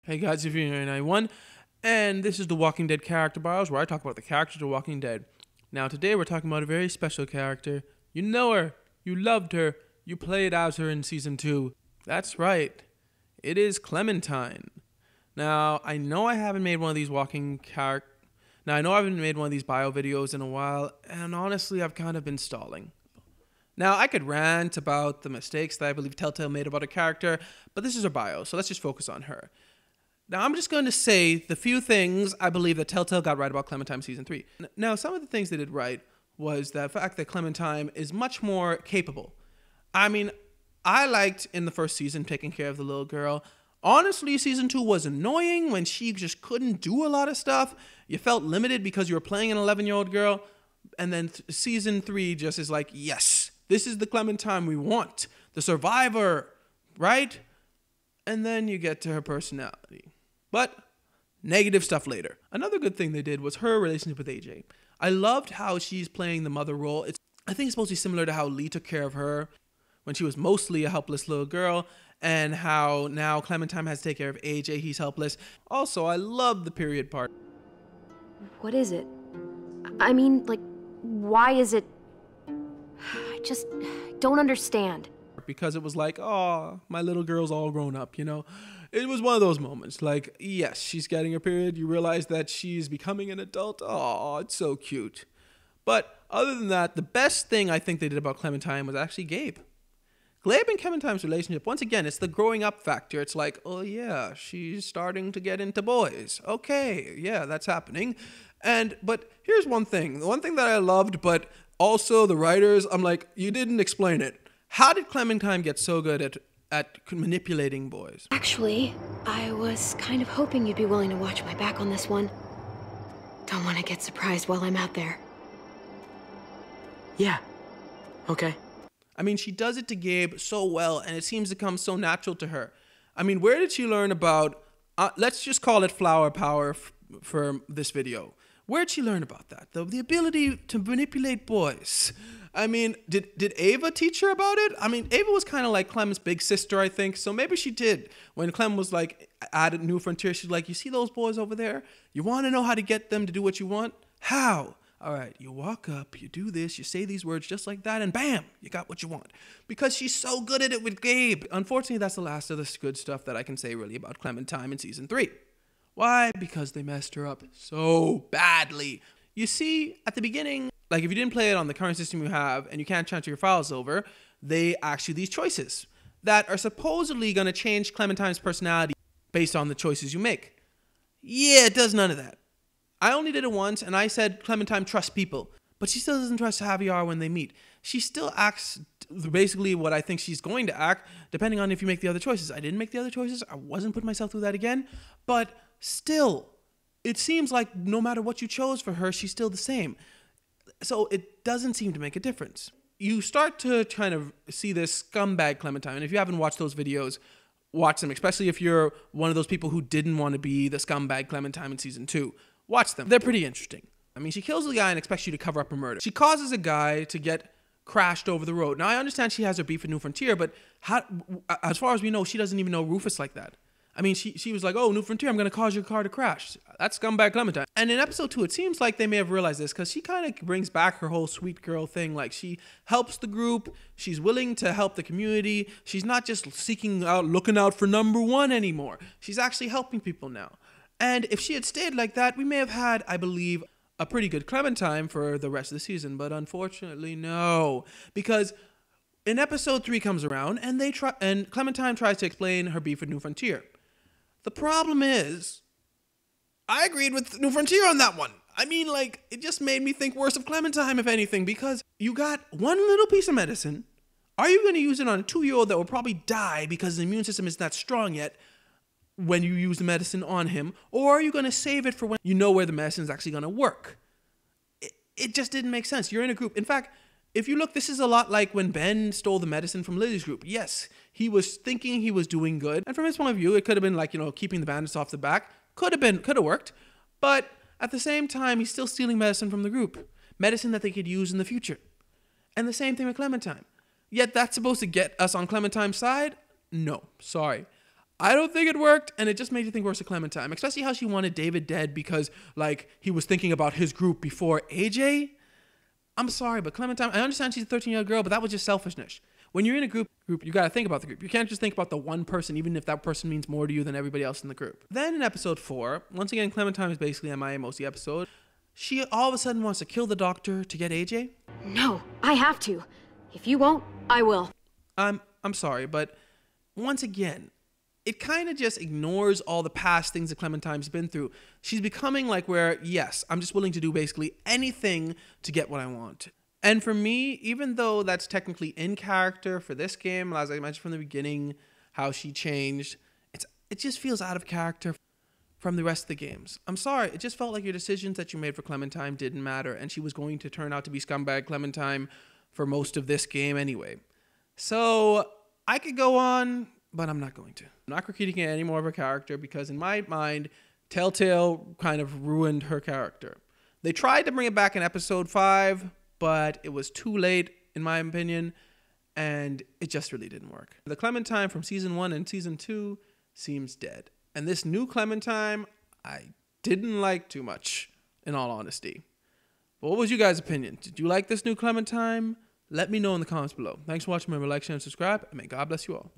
Hey guys, if you're 91, and this is the Walking Dead character bios where I talk about the characters of Walking Dead. Now today we're talking about a very special character. You know her, you loved her, you played as her in season 2. That's right, it is Clementine. Now I know I haven't made one of these bio videos in a while, and honestly I've kind of been stalling. Now, I could rant about the mistakes that I believe Telltale made about a character, but this is her bio, so let's just focus on her. Now, I'm just going to say the few things I believe that Telltale got right about Clementine Season 3. Now, some of the things they did right was the fact that Clementine is much more capable. I mean, I liked in the first season taking care of the little girl. Honestly, Season 2 was annoying when she just couldn't do a lot of stuff. You felt limited because you were playing an 11-year-old girl. And then Season 3 just is like, yes, this is the Clementine we want. The survivor, right? And then you get to her personality. But negative stuff later. Another good thing they did was her relationship with AJ. I loved how she's playing the mother role. I think it's supposed to be similar to how Lee took care of her when she was mostly a helpless little girl, and how now Clementine has to take care of AJ. He's helpless. Also, I love the period part. What is it? I mean, like, why is it? I just don't understand. Because it was like, oh, my little girl's all grown up, you know? It was one of those moments. Like, yes, she's getting her period. You realize that she's becoming an adult. Oh, it's so cute. But other than that, the best thing I think they did about Clementine was actually Gabe. Gabe and Clementine's relationship, once again, it's the growing up factor. It's like, oh yeah, she's starting to get into boys. Okay, yeah, that's happening. But here's one thing. The one thing that I loved, but also the writers, I'm like, you didn't explain it. How did Clementine get so good at manipulating boys? Actually, I was kind of hoping you'd be willing to watch my back on this one. Don't want to get surprised while I'm out there. Yeah. Okay. I mean, she does it to Gabe so well, and it seems to come so natural to her. I mean, where did she learn about, let's just call it flower power for this video. Where'd she learn about that? The ability to manipulate boys. I mean, did Ava teach her about it? I mean, Ava was kind of like Clem's big sister, I think. So maybe she did. When Clem was like at New Frontier, she's like, you see those boys over there? You want to know how to get them to do what you want? How? All right, you walk up, you do this, you say these words just like that, and bam, you got what you want. Because she's so good at it with Gabe. Unfortunately, that's the last of the good stuff that I can say really about Clementine in Season 3. Why? Because they messed her up so badly. You see, at the beginning, like if you didn't play it on the current system you have and you can't transfer your files over, they ask you these choices that are supposedly going to change Clementine's personality based on the choices you make. Yeah, it does none of that. I only did it once, and I said Clementine trusts people, but she still doesn't trust Javier when they meet. She still acts basically what I think she's going to act, depending on if you make the other choices. I didn't make the other choices. I wasn't putting myself through that again, but still, it seems like no matter what you chose for her, she's still the same. So it doesn't seem to make a difference. You start to kind of see this scumbag Clementine, and if you haven't watched those videos, watch them, especially if you're one of those people who didn't want to be the scumbag Clementine in Season 2. Watch them. They're pretty interesting. I mean, she kills the guy and expects you to cover up her murder. She causes a guy to get crashed over the road. Now, I understand she has her beef with New Frontier, but as far as we know, she doesn't even know Rufus like that. I mean, she was like, oh, New Frontier, I'm going to cause your car to crash. That's scumbag Clementine. And in episode 2, it seems like they may have realized this because she kind of brings back her whole sweet girl thing. Like, she helps the group. She's willing to help the community. She's not just looking out for number one anymore. She's actually helping people now. And if she had stayed like that, we may have had, I believe, a pretty good Clementine for the rest of the season. But unfortunately, no. Because in episode 3 comes around, and Clementine tries to explain her beef with New Frontier. The problem is, I agreed with New Frontier on that one. I mean, like, it just made me think worse of Clementine, if anything, because you got one little piece of medicine. Are you going to use it on a 2-year-old that will probably die because the immune system is not strong yet when you use the medicine on him? Or are you going to save it for when you know where the medicine is actually going to work? It just didn't make sense. You're in a group. In fact, if you look, this is a lot like when Ben stole the medicine from Lily's group. Yes, he was thinking he was doing good. And from his point of view, it could have been like, keeping the bandits off the back. Could have worked. But at the same time, he's still stealing medicine from the group. Medicine that they could use in the future. And the same thing with Clementine. Yet that's supposed to get us on Clementine's side? No, sorry. I don't think it worked, and it just made you think worse of Clementine, especially how she wanted David dead because, like, he was thinking about his group before AJ. I'm sorry, but Clementine, I understand she's a 13-year-old girl, but that was just selfishness. When you're in a group, you got to think about the group. You can't just think about the one person, even if that person means more to you than everybody else in the group. Then in episode 4, once again, Clementine is basically MIA most of the episode. She all of a sudden wants to kill the doctor to get AJ. No, I have to. If you won't, I will. I'm sorry, but once again, it kind of just ignores all the past things that Clementine's been through. She's becoming like where, yes, I'm just willing to do basically anything to get what I want. And for me, even though that's technically in character for this game, as I mentioned from the beginning, how she changed, it just feels out of character from the rest of the games. I'm sorry, it just felt like your decisions that you made for Clementine didn't matter, and she was going to turn out to be scumbag Clementine for most of this game anyway. So I could go on, but I'm not going to. I'm not critiquing any more of her character because in my mind, Telltale kind of ruined her character. They tried to bring it back in episode 5, but it was too late, in my opinion, and it just really didn't work. The Clementine from season 1 and season 2 seems dead. And this new Clementine, I didn't like too much, in all honesty. But what was you guys' opinion? Did you like this new Clementine? Let me know in the comments below. Thanks for watching. Remember, like, share, and subscribe, and may God bless you all.